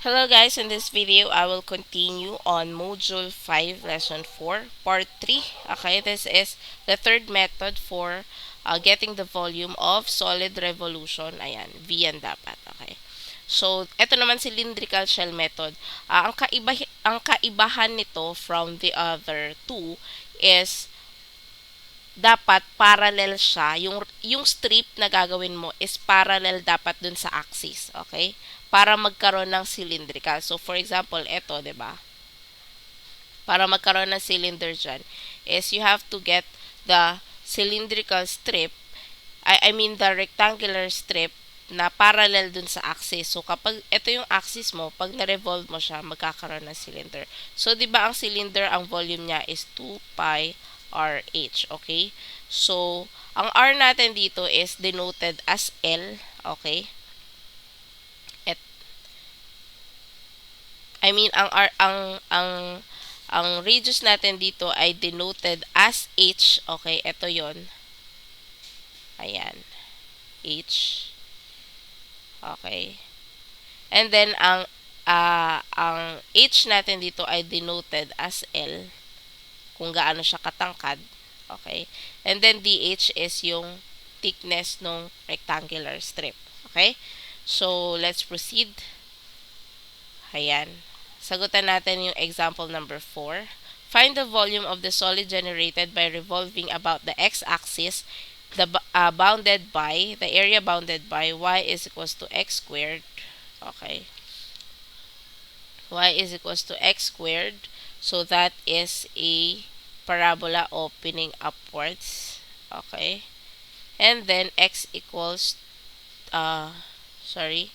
Hello guys, in this video I will continue on Module 5 Lesson 4 Part 3. Okay, this is the third method for getting the volume of solid revolution. Ayan, V yan dapat. Okay. So, ito naman cylindrical shell method. Ang kaibahan nito from the other two is dapat parallel siya. Yung strip na gagawin mo is parallel dapat dun sa axis. Okay? Para magkaroon ng cylindrical. So, for example, ito, 'di ba? Para magkaroon ng cylinder dyan is you have to get the cylindrical strip, I mean the rectangular strip na parallel dun sa axis. So, kapag ito yung axis mo, pag na-revolve mo siya, magkakaroon ng cylinder. So, di ba ang cylinder, ang volume niya is 2 pi RH. Okay? So, ang R natin dito is denoted as L. Okay? At, I mean, ang radius natin dito ay denoted as H. Okay? Ito yon. Ayan. H. Okay? And then, ang H natin dito ay denoted as L, kung gaano siya katangkad. Okay? And then, DH is yung thickness ng rectangular strip. Okay? So, let's proceed. Ayan. Sagutan natin yung example number 4. Find the volume of the solid generated by revolving about the x-axis, the area bounded by y is equals to x squared. Okay. Y is equals to x squared. So, that is a parabola opening upwards. Okay. And then, x equals, sorry.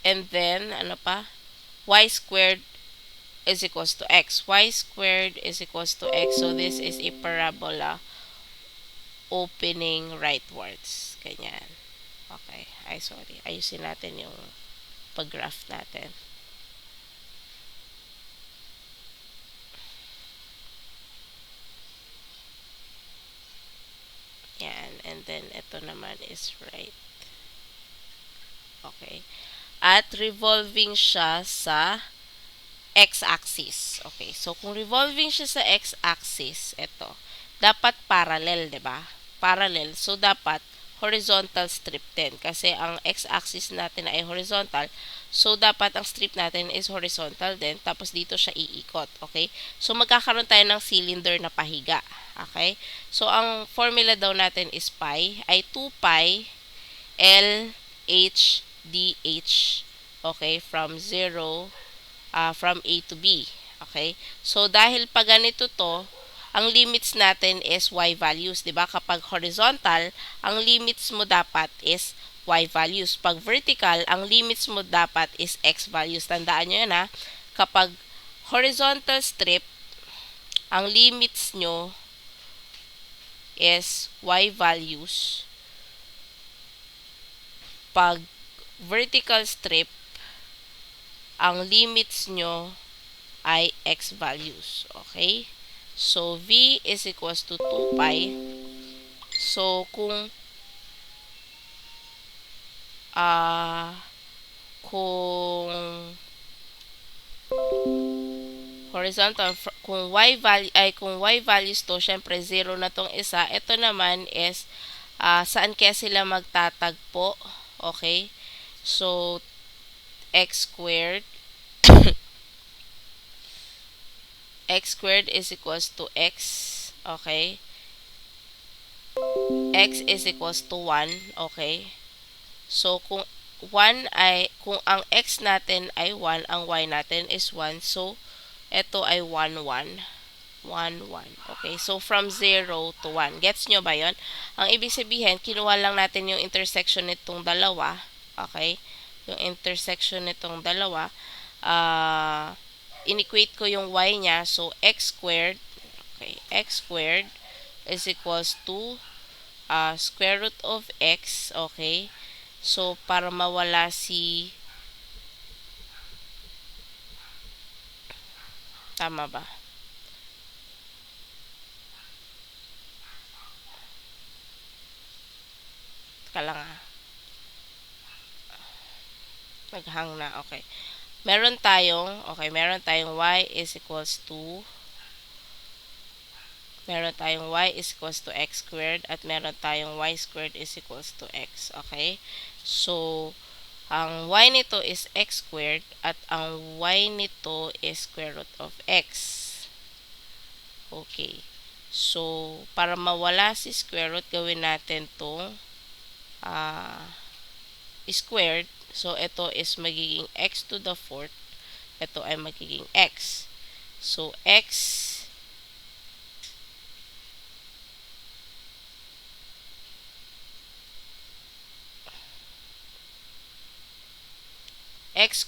And then, ano pa? Y squared is equals to x. Y squared is equals to x. So, this is a parabola opening rightwards. Ganyan. Okay. Ay, sorry. Ayusin natin yung pag-graph natin. Yan. And then, ito naman is right. Okay. At revolving siya sa x-axis. Okay. So, kung revolving siya sa x-axis, ito, dapat parallel, 'di ba? Parallel. So, dapat horizontal strip din. Kasi ang x-axis natin ay horizontal. So, dapat ang strip natin is horizontal din. Tapos, dito siya iikot. Okay? So, magkakaroon tayo ng cylinder na pahiga. Okay? So, ang formula daw natin is pi ay 2 pi L H D H. Okay? From A to B. Okay? So, dahil pag ganito to, ang limits natin is y values. Diba? Kapag horizontal, ang limits mo dapat is y values. Pag vertical, ang limits mo dapat is x values. Tandaan nyo yan ha. Kapag horizontal strip, ang limits nyo is y values. Pag vertical strip, ang limits nyo ay x values. Okay? So, V is equals to 2 pi. So, uh, kung horizontal, kung y values to, syempre 0 na tong isa. Ito naman is, saan kaya sila magtatagpo? Okay? So, x squared. X squared is equals to x. Okay? X is equals to 1. Okay? So, kung ang x natin ay 1, ang y natin is 1. So, ito ay 1, 1. 1, 1. Okay? So, from 0 to 1. Gets nyo ba yon? Ang ibig sabihin, kinuha lang natin yung intersection nitong dalawa. Okay? Yung intersection nitong dalawa. In-equate ko yung y niya. So, x squared. Okay? X squared is equals to square root of x. Okay? So, para mawala tama ba? Teka lang ah. Naghang na. Okay. Meron tayong y is equals to x squared at meron tayong y squared is equals to x. Okay? So, ang y nito is x squared at ang y nito is square root of x. Okay. So, para mawala si square root, gawin natin itong squared. So, ito is magiging x to the fourth. Ito ay magiging x. So, x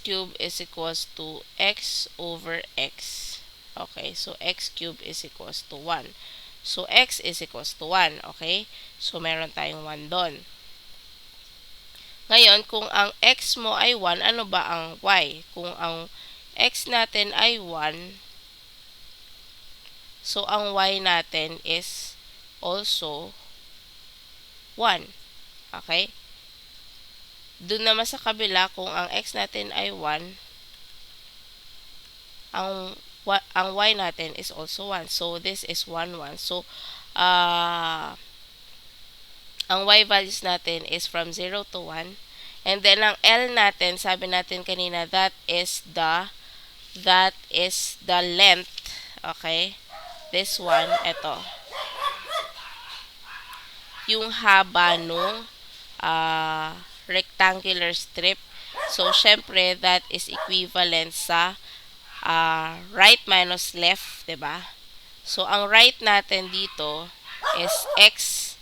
cube is equals to x over x. Okay, so x cube is equals to 1. So, x is equals to 1. Okay, so meron tayong 1 doon. Ngayon, kung ang x mo ay 1, ano ba ang y? Kung ang x natin ay 1, so ang y natin is also 1. Okay? Doon naman sa kabila, kung ang x natin ay 1, ang y natin is also 1. So, this is 1, 1. So, ang y values natin is from 0 to 1. And then, ang L natin, sabi natin kanina, that is the length. Okay? This one, ito. Yung haba nung rectangular strip. So, syempre, that is equivalent sa right minus left, 'di ba? So, ang right natin dito is x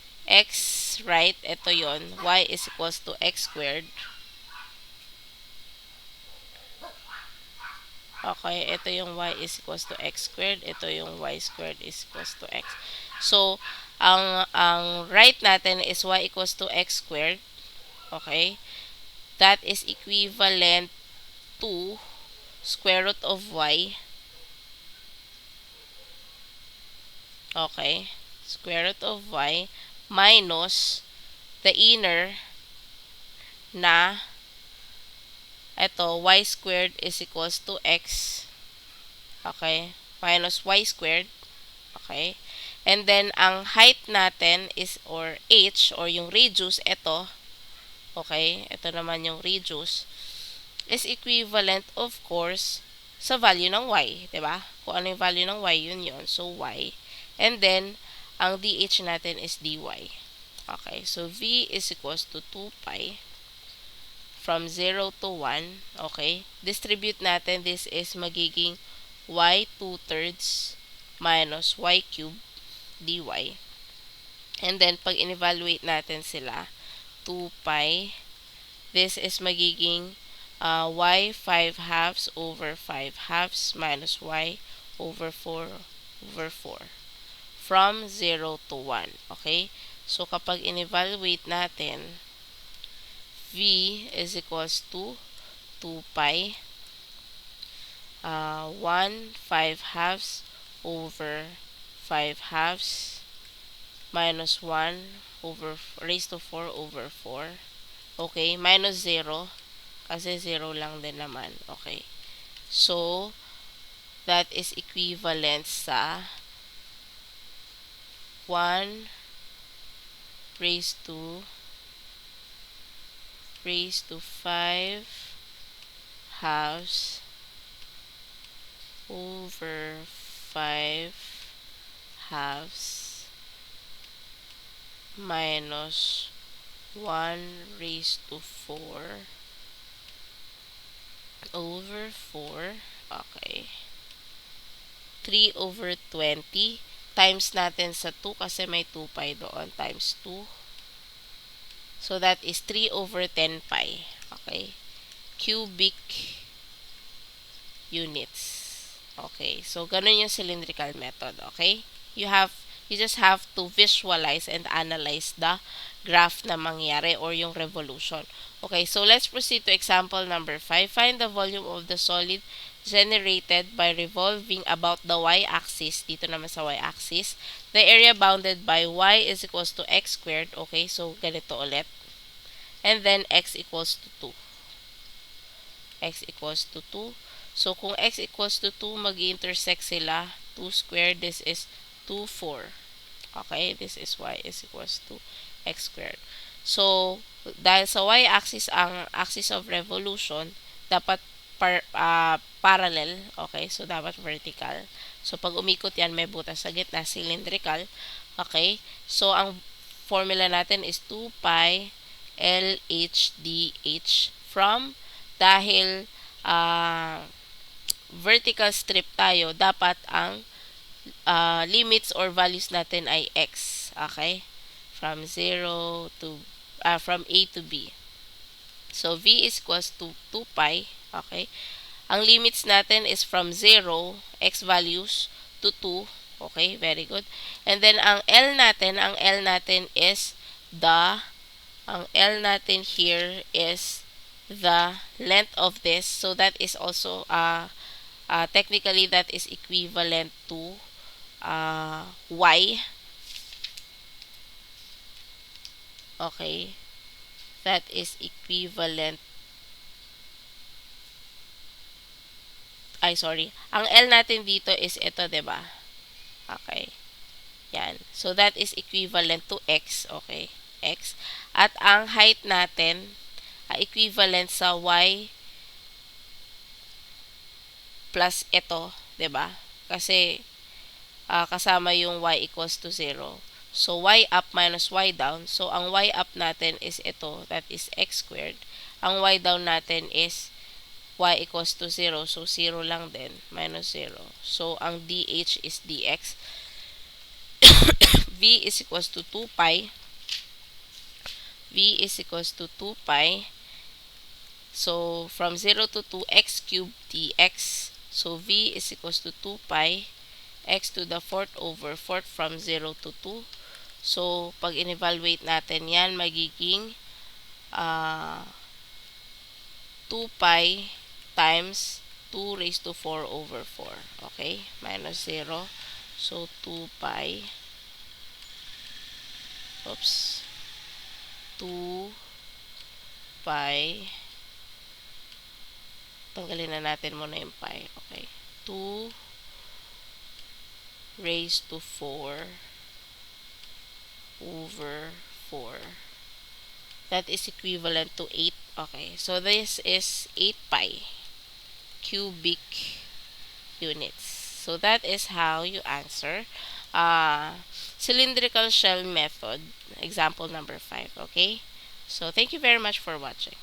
right, ito yon, y is equals to x squared. Okay, ito yung y is equals to x squared, ito yung y squared is equals to x. So, ang right natin is y equals to x squared. Okay? That is equivalent to square root of y. Okay? Square root of y minus the inner na ito, y squared is equals to x. Okay? Minus y squared. Okay? And then, ang height natin is, or h, or yung radius, ito. Okay? Ito naman yung radius. Is equivalent, of course, sa value ng y. Diba? Kung ano yung value ng y, yun yun. So, y. And then, ang dh natin is dy. Okay? So, v is equals to 2 pi from 0 to 1. Okay? Distribute natin. This is magiging y 2/3 minus y cube dy. And then, pag in-evaluate natin sila, 2 pi, this is magiging y 5 halves over 5 halves minus y over 4 over 4 from 0 to 1. Okay? So, kapag in-evaluate natin, v is equals to 2 pi 1 5 halves over 5 halves minus 1 over raised to 4 over 4. Okay, minus 0 kasi 0 lang din naman. Okay. So, that is equivalent sa 1 raised to 5 halves over 5 halves minus 1 raised to 4 over 4. Okay. 3 over 20 times natin sa 2 kasi may 2 pi doon times 2. So, that is 3 over 10 pi. Okay. Cubic units. Okay. So, ganun yung cylindrical method. Okay. You just have to visualize and analyze the graph na mangyari or yung revolution. Okay. So, let's proceed to example number 5. Find the volume of the solid generated by revolving about the y-axis. Dito naman sa y-axis. The area bounded by y is equals to x squared. Okay. So, ganito ulit. and then x equals to 2. X equals to 2. So, kung x equals to 2, mag-intersect sila. 2 squared, this is 2, 4. Okay, this is y is equals to x squared. So, dahil sa y-axis ang axis of revolution, dapat parallel. Okay, so dapat vertical. So, pag umikot yan, may butas sa gitna, cylindrical. Okay, so ang formula natin is 2 pi LHDH from, dahil vertical strip tayo, dapat ang limits or values natin ay x. Okay? From 0 to, from A to B. So, V is equals to 2 pi. Okay? Ang limits natin is from 0, x values, to 2. Okay? Very good. And then, ang L natin is ang L natin here is the length of this. So, that is also, technically, that is equivalent to y. Okay, that is equivalent, sorry, ang L natin dito is ito, 'di ba? Okay, yan, so that is equivalent to x. Okay, x, at ang height natin equivalent sa y plus ito, 'di ba? Kasi kasama yung y equals to 0. So, y up minus y down. So, ang y up natin is ito. That is x squared. Ang y down natin is y equals to 0. So, 0 lang din. Minus 0. So, ang dh is dx. V is equals to 2 pi. V is equals to 2 pi. So, from 0 to 2, x cubed dx. So, V is equals to 2 pi x to the 4th over 4th from 0 to 2. So, pag in-evaluate natin yan, magiging 2 pi times 2 raised to 4 over 4. Okay? Minus 0. So, 2 pi. Oops. 2 pi. Tanggalin na natin muna yung pi. Okay? 2 raised to 4 over 4. That is equivalent to 8. Okay, so this is 8 pi cubic units. So that is how you answer cylindrical shell method, example number 5. Okay, so thank you very much for watching.